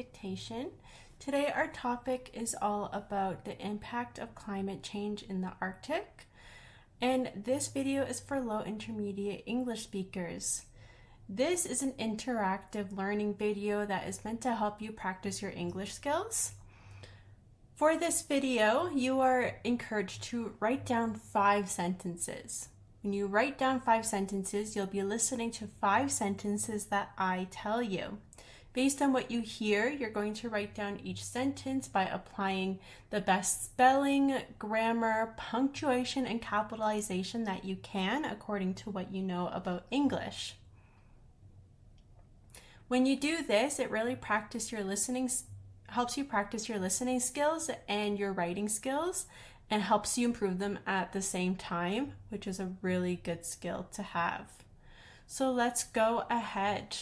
Dictation. Today our topic is all about the impact of climate change in the Arctic, and this video is for low intermediate English speakers. This is an interactive learning video that is meant to help you practice your English skills. For this video, you are encouraged to write down 5 sentences. When you write down 5 sentences, you'll be listening to 5 sentences that I tell you. Based on what you hear, you're going to write down each sentence by applying the best spelling, grammar, punctuation, and capitalization that you can according to what you know about English. When you do this, it really helps you practice your listening skills and your writing skills and helps you improve them at the same time, which is a really good skill to have. So let's go ahead.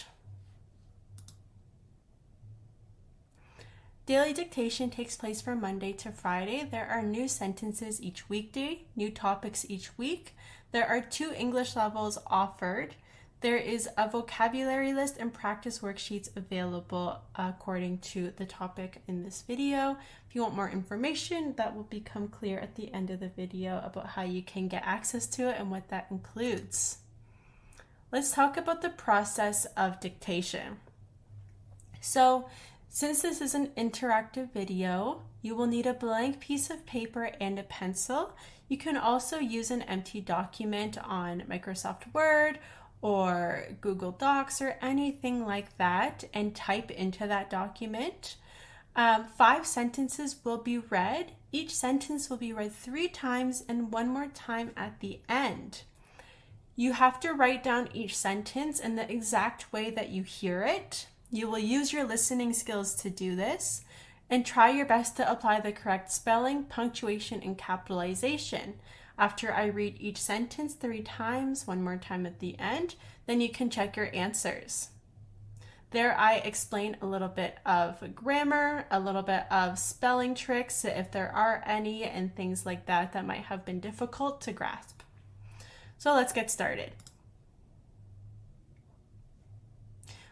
Daily dictation takes place from Monday to Friday. There are new sentences each weekday, new topics each week. There are 2 English levels offered. There is a vocabulary list and practice worksheets available according to the topic in this video. If you want more information, that will become clear at the end of the video about how you can get access to it and what that includes. Let's talk about the process of dictation. So, since this is an interactive video, you will need a blank piece of paper and a pencil. You can also use an empty document on Microsoft Word or Google Docs or anything like that and type into that document. 5 sentences will be read. Each sentence will be read 3 times and 1 more time at the end. You have to write down each sentence in the exact way that you hear it. You will use your listening skills to do this and try your best to apply the correct spelling, punctuation, and capitalization. After I read each sentence 3 times, 1 more time at the end, then you can check your answers. There I explain a little bit of grammar, a little bit of spelling tricks, if there are any, and things like that that might have been difficult to grasp. So let's get started.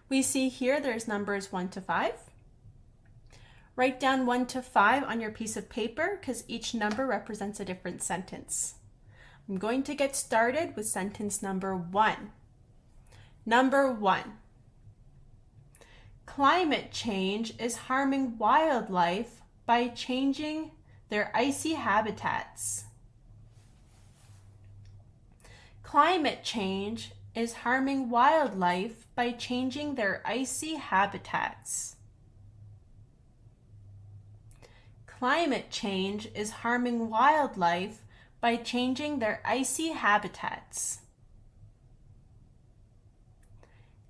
We see here there's numbers 1 to 5. Write down 1 to 5 on your piece of paper because each number represents a different sentence. I'm going to get started with sentence number 1. Number 1. Climate change is harming wildlife by changing their icy habitats. Climate change is harming wildlife by changing their icy habitats. Climate change is harming wildlife by changing their icy habitats.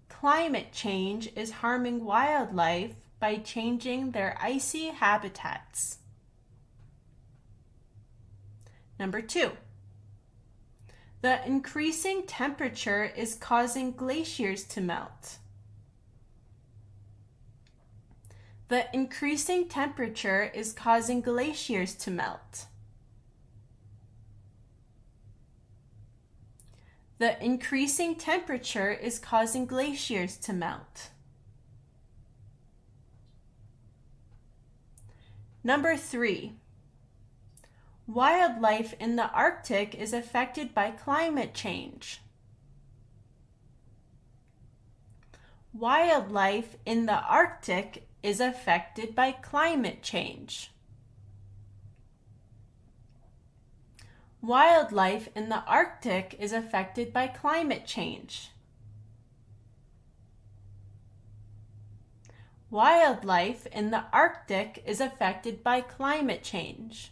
Climate change is harming wildlife by changing their icy habitats. Number 2. The increasing temperature is causing glaciers to melt. The increasing temperature is causing glaciers to melt. The increasing temperature is causing glaciers to melt. Number 3. Wildlife in the Arctic is affected by climate change. Wildlife in the Arctic is affected by climate change. Wildlife in the Arctic is affected by climate change. Wildlife in the Arctic is affected by climate change.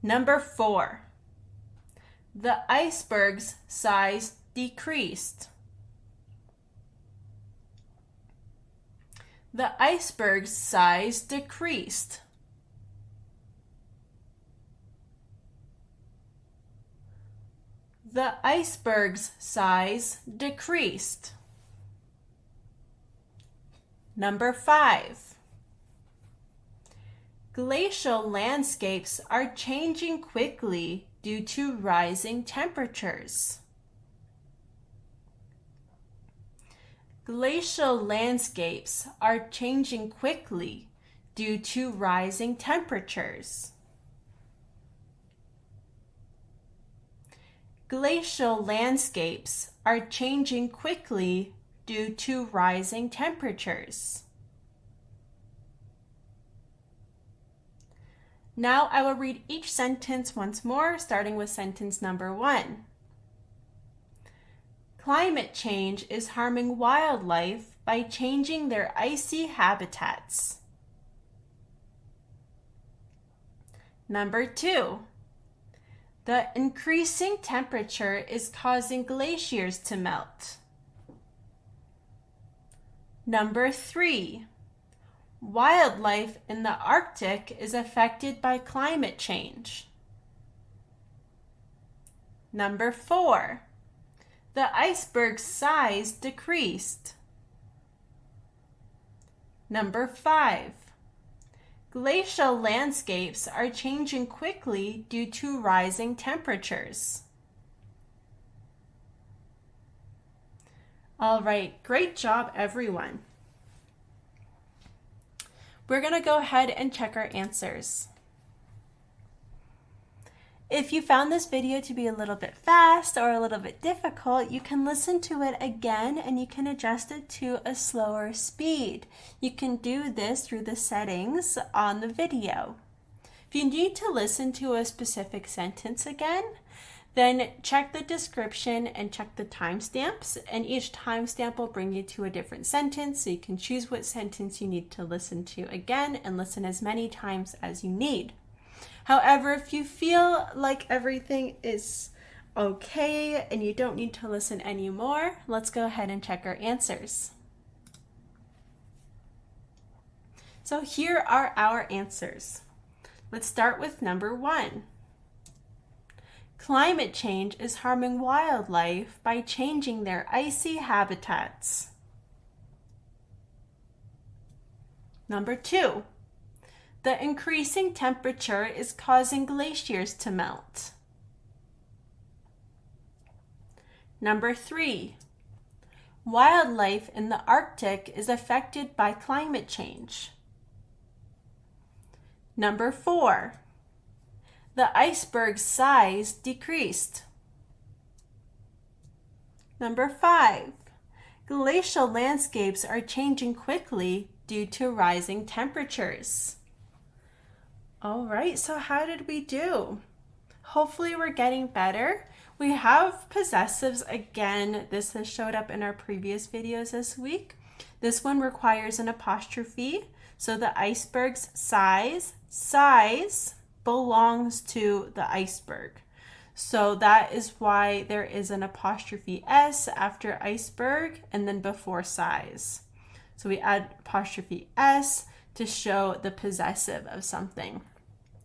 Number 4. The iceberg's size decreased. The iceberg's size decreased. The iceberg's size decreased. Number 5. Glacial landscapes are changing quickly due to rising temperatures. Glacial landscapes are changing quickly due to rising temperatures. Glacial landscapes are changing quickly due to rising temperatures. Now I will read each sentence once more, starting with sentence number 1. Climate change is harming wildlife by changing their icy habitats. Number 2. The increasing temperature is causing glaciers to melt. Number 3. Wildlife in the Arctic is affected by climate change. Number 4. The iceberg's size decreased. Number 5. Glacial landscapes are changing quickly due to rising temperatures. All right, great job, everyone. We're going to go ahead and check our answers. If you found this video to be a little bit fast or a little bit difficult, you can listen to it again and you can adjust it to a slower speed. You can do this through the settings on the video. If you need to listen to a specific sentence again, then check the description and check the timestamps, and each timestamp will bring you to a different sentence, so you can choose what sentence you need to listen to again and listen as many times as you need. However, if you feel like everything is okay and you don't need to listen anymore, let's go ahead and check our answers. So here are our answers. Let's start with number 1. Climate change is harming wildlife by changing their icy habitats. Number 2. The increasing temperature is causing glaciers to melt. Number 3. Wildlife in the Arctic is affected by climate change. Number 4. The iceberg's size decreased. Number 5. Glacial landscapes are changing quickly due to rising temperatures. All right, so how did we do? Hopefully we're getting better. We have possessives again. This has showed up in our previous videos this week. This one requires an apostrophe. So the iceberg's size belongs to the iceberg. So that is why there is an apostrophe S after iceberg and then before size. So we add apostrophe S to show the possessive of something.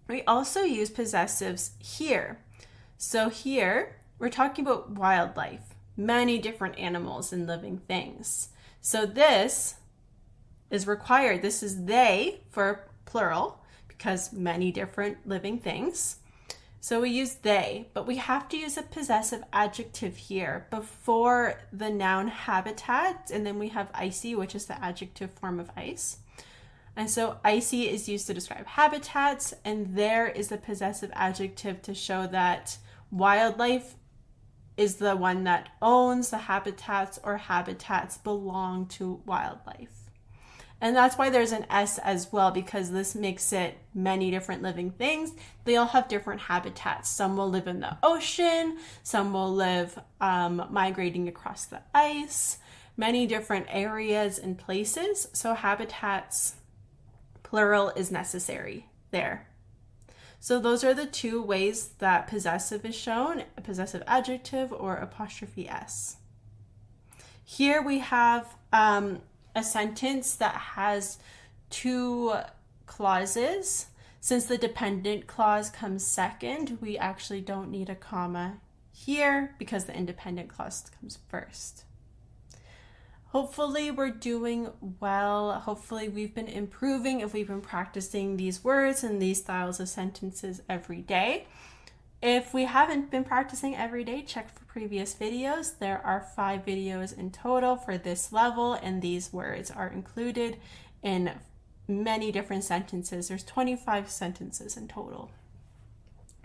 We also use possessives here. So here we're talking about wildlife, many different animals and living things. So this is required. This is they for plural because many different living things. So we use they, but we have to use a possessive adjective here before the noun habitat, and then we have icy, which is the adjective form of ice. And so icy is used to describe habitats, and there is the possessive adjective to show that wildlife is the one that owns the habitats, or habitats belong to wildlife. And that's why there's an S as well, because this makes it many different living things. They all have different habitats. Some will live in the ocean, some will live migrating across the ice, many different areas and places. So habitats, plural, is necessary there. So those are the two ways that possessive is shown, a possessive adjective or apostrophe S. Here we have a sentence that has two clauses. Since the dependent clause comes second, we actually don't need a comma here because the independent clause comes first. Hopefully we're doing well. Hopefully we've been improving if we've been practicing these words and these styles of sentences every day. If we haven't been practicing every day, check for previous videos. There are 5 videos in total for this level, and these words are included in many different sentences. There's 25 sentences in total.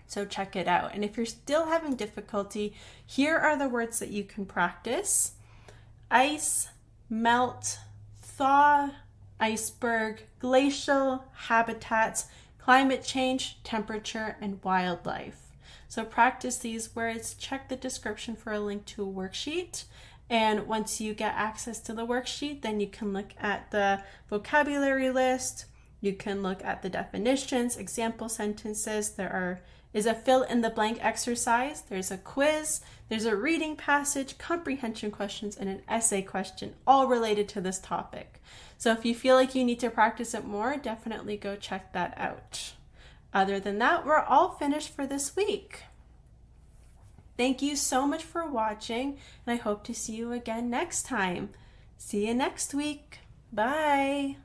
So check it out. And if you're still having difficulty, here are the words that you can practice: ice, melt, thaw, iceberg, glacial, habitats, climate change, temperature, and wildlife. So practice these words. Check the description for a link to a worksheet. And once you get access to the worksheet, then you can look at the vocabulary list. You can look at the definitions, example sentences. There is a fill in the blank exercise. There's a quiz. There's a reading passage, comprehension questions, and an essay question, all related to this topic. So if you feel like you need to practice it more, definitely go check that out. Other than that, we're all finished for this week. Thank you so much for watching, and I hope to see you again next time. See you next week. Bye.